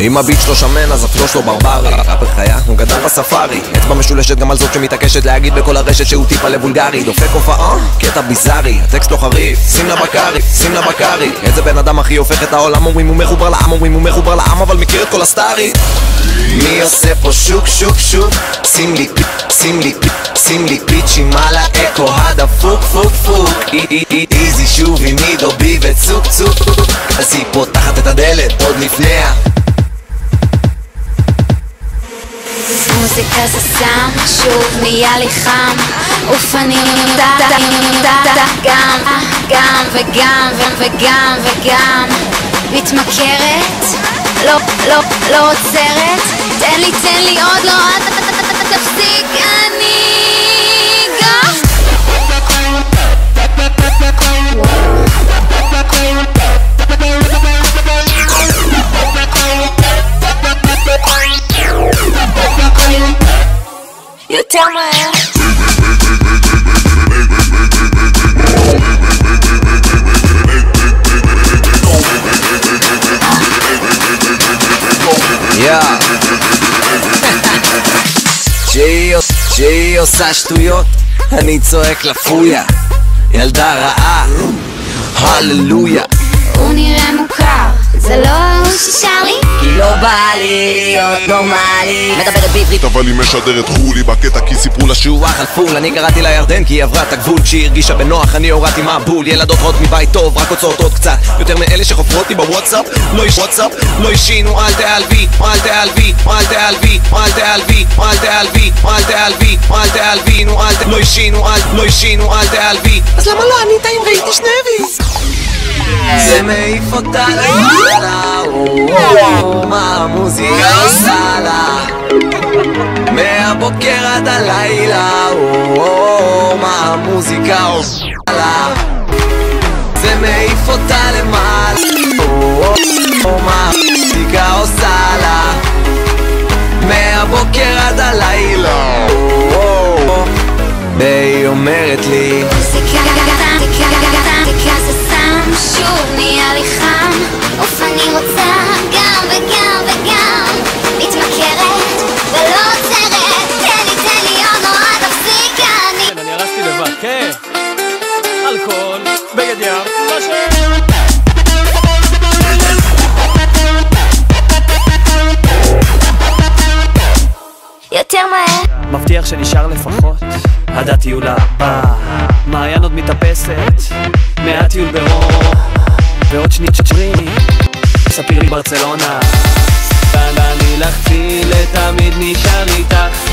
אם הביט שלו שמן אז הפלו שלו ברברי. ראפר חיה, הוא גדל בספארי. אצבע משולשת גם על זאת שמתעקשת להגיד בכל הרשת שהוא טיפה לבולגרי. דופק הופעה, קטע ביזארי. הטקסט לא חריף, שים לה בקרי, שים לה בקרי. איזה בן אדם הכי הופך את העולם. אומרים הוא מחובר לעם, אומרים הוא מחובר לעם, אבל מכיר את כל הסטארי. מי עושה פה שוק שוק שוק? שים לי פיק, שים לי פיק, שים לי פיצ'ים על האקו הדפוק פוק פוק. איזי שוב עם מידו בי וצוק צוק. אז היא פותחת את הדלת עוד לפניה. מוזיקה זה סם, שוב נהיה לי חם. אופנים גם וגם וגם מתמכרת, לא עוצרת. תן לי עוד לא, תפסיק, אני גם יותר מהר. שהיא עושה שטויות, אני צועק לפויה. ילדה רעה, הללויה. הוא נראה מוכר, זה לא הוא ששר לי, כי לא בא לי להיות נורמלי. מדברת בעברית אבל היא משדרת חולי בקטע כי סיפרו לה שהוא אכל פול. אני קראתי לירדן כי היא עברה את הגבול. כשהיא הרגישה בנוח אני הורדתי מבול. ילדות רות מבית טוב, רק הוצאות עוד קצת יותר מאלה שחופרות לי בוואטסאפ. לא אישינו, אל תעלבי, אל תעלבי, אל תעלבי, אל תעלבי, אל תעלבי, אל תעלבי, אל תעלבי, לא אישינו, אל תעלבי. אז למה לא ענית אם ראיתי שני ויז? זה מעיף אותה למעלה, מה המוזיקה עושה לה? מהבוקר עד הלילה, מה המוזיקה עושה לה? זה מעיף אותה למעלה, מה המוזיקה עושה לה? מהבוקר עד הלילה, והיא אומרת לי שוב נהיה לי חם. אוף אני רוצה גם וגם מתמכרת ולא עוצרת. תן לי עוד לא עד תפסיק. אני הרסתי לבד, כן. אלכוהול, בגד ים, יותר מהר. מבטיח שנשאר לפחות עד טיול הבא. מעיין עוד מתאפסת מהטיול ברום ועוד שנית שרי ספיר לי ברצלונה ואני לחצי לתמיד נשאר איתך.